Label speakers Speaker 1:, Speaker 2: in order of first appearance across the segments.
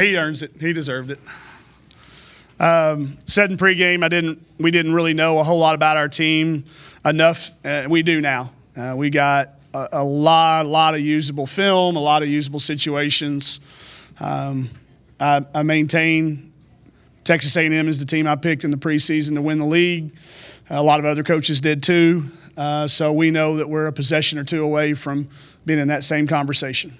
Speaker 1: He earns it. He deserved it. Said in pregame, we didn't really know a whole lot about our team enough. We do now. We got a lot of usable film, a lot of usable situations. I maintain Texas A&M is the team I picked in the preseason to win the league. A lot of other coaches did too. So we know that we're a possession or two away from being in that same conversation.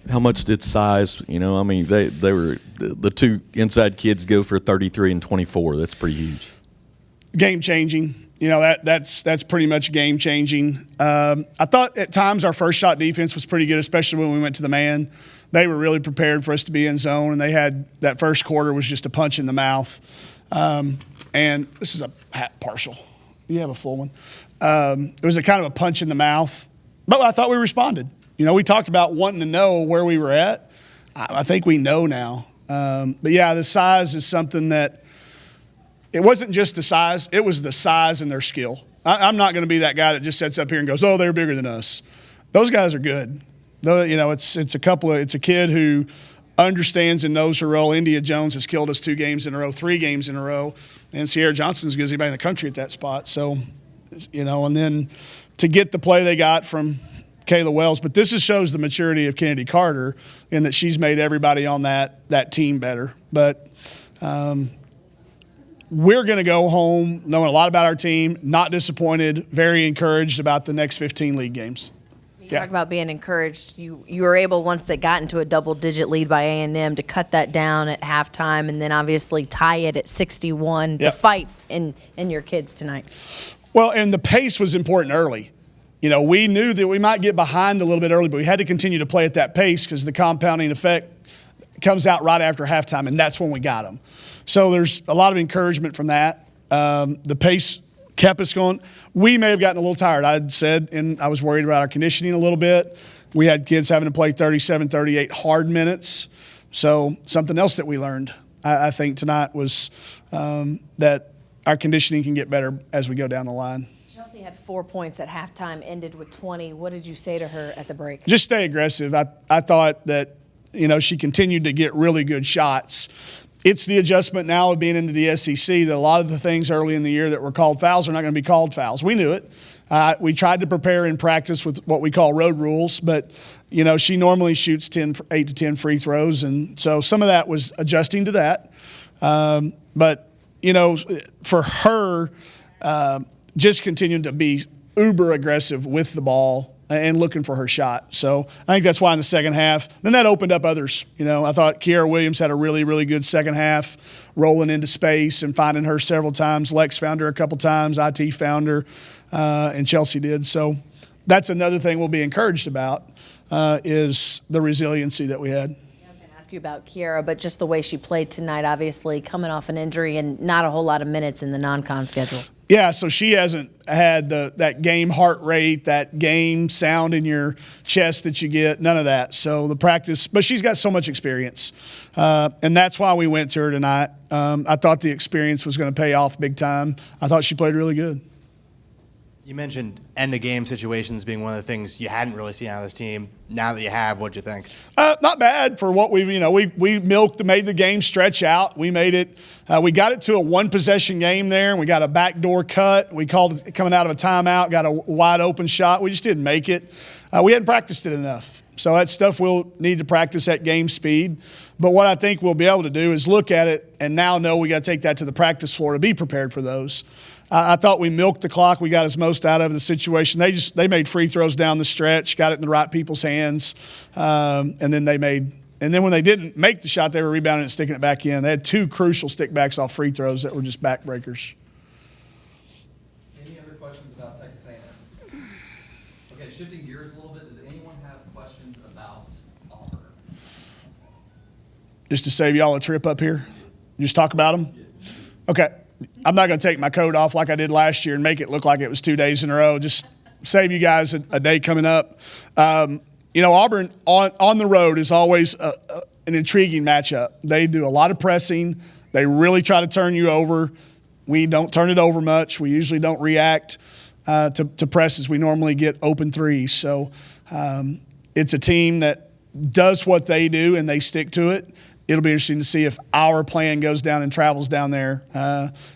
Speaker 2: How much did size, they were the two inside kids go for 33 and 24. That's pretty huge.
Speaker 1: Game changing. That's pretty much game changing. I thought at times our first shot defense was pretty good, especially when we went to the man. They were really prepared for us to be in zone, and they had that first quarter was just a punch in the mouth. And this is a hat partial. You have a full one. It was a kind of a punch in the mouth, but I thought we responded. We talked about wanting to know where we were at. I think we know now. But yeah, the size is something that it wasn't just the size; it was the size and their skill. I'm not going to be that guy that just sits up here and goes, "Oh, they're bigger than us." Those guys are good. It's a kid who understands and knows her role. India Jones has killed us 2 games in a row, 3 games in a row, and Sierra Johnson's as good as anybody in the country at that spot. So, and then to get the play they got from Kayla Wells, but this shows the maturity of Kennedy Carter in that she's made everybody on that team better. But we're going to go home knowing a lot about our team, not disappointed, very encouraged about the next 15 league games.
Speaker 3: You talk about being encouraged. You were able, once they got into a double-digit lead by A&M, to cut that down at halftime and then obviously tie it at 61. Yep. The fight in your kids tonight.
Speaker 1: Well, and the pace was important early. We knew that we might get behind a little bit early, but we had to continue to play at that pace because the compounding effect comes out right after halftime, and that's when we got them. So there's a lot of encouragement from that. The pace kept us going. We may have gotten a little tired, I'd said, and I was worried about our conditioning a little bit. We had kids having to play 37, 38 hard minutes. So something else that we learned, I think, tonight was that our conditioning can get better as we go down the line.
Speaker 3: Chelsea had 4 points at halftime, ended with 20. What did you say to her at the break?
Speaker 1: Just stay aggressive. I thought that, she continued to get really good shots. It's the adjustment now of being into the SEC that a lot of the things early in the year that were called fouls are not going to be called fouls. We knew it. We tried to prepare in practice with what we call road rules, but, she normally shoots 8 to 10 free throws, and so some of that was adjusting to that. But, for her, just continuing to be uber aggressive with the ball and looking for her shot. So I think that's why in the second half, then that opened up others. I thought Kiara Williams had a really, really good second half, rolling into space and finding her several times. Lex found her a couple times. IT found her, and Chelsea did. So that's another thing we'll be encouraged about is the resiliency that we had.
Speaker 3: I was going to ask you about Kiara, but just the way she played tonight, obviously coming off an injury and not a whole lot of minutes in the non-con schedule.
Speaker 1: Yeah, so she hasn't had that game heart rate, that game sound in your chest that you get, none of that. So the practice, but she's got so much experience, and that's why we went to her tonight. I thought the experience was going to pay off big time. I thought she played really good.
Speaker 4: You mentioned end-of-game situations being one of the things you hadn't really seen out of this team. Now that you have, what'd you think?
Speaker 1: Not bad for what we made the game stretch out. We made it. We got it to a one-possession game there, and we got a backdoor cut. We called it coming out of a timeout, got a wide-open shot. We just didn't make it. We hadn't practiced it enough. So that's stuff we'll need to practice at game speed. But what I think we'll be able to do is look at it and now know we got to take that to the practice floor to be prepared for those. I thought we milked the clock. We got as most out of the situation. They made free throws down the stretch, got it in the right people's hands, and then when they didn't make the shot, they were rebounding and sticking it back in. They had 2 crucial stickbacks off free throws that were just backbreakers.
Speaker 5: Any other questions about Texas A&M? Okay, shifting gears a little bit. Does anyone have questions about Auburn?
Speaker 1: Just to save y'all a trip up here, just talk about them. Okay. I'm not going to take my coat off like I did last year and make it look like it was 2 days in a row. Just save you guys a day coming up. Auburn on the road is always an intriguing matchup. They do a lot of pressing. They really try to turn you over. We don't turn it over much. We usually don't react to presses. We normally get open threes. So it's a team that does what they do and they stick to it, it'll be interesting to see if our plan goes down and travels down there.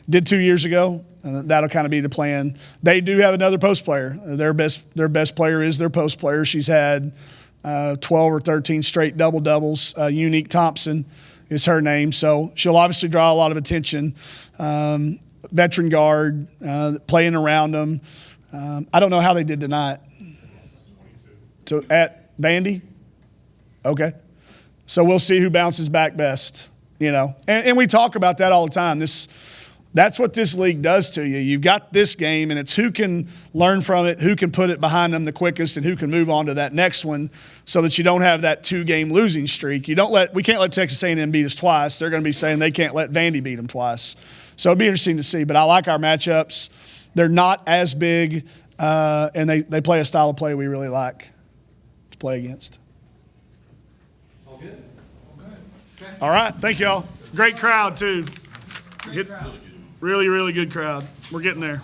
Speaker 1: Did 2 years ago. That'll kind of be the plan. They do have another post player. Their best player is their post player. She's had 12 or 13 straight doubles. Unique Thompson is her name. So she'll obviously draw a lot of attention. Veteran guard, playing around them. I don't know how they did tonight. So at Vandy? Okay. So we'll see who bounces back best, you know. And we talk about that all the time. That's what this league does to you. You've got this game, and it's who can learn from it, who can put it behind them the quickest, and who can move on to that next one so that you don't have that 2-game losing streak. We can't let Texas A&M beat us twice. They're going to be saying they can't let Vandy beat them twice. So it'll be interesting to see. But I like our matchups. They're not as big, and they play a style of play we really like to play against.
Speaker 5: All good? Okay.
Speaker 1: All right. Thank y'all. Great crowd, too. Really, really good crowd. We're getting there.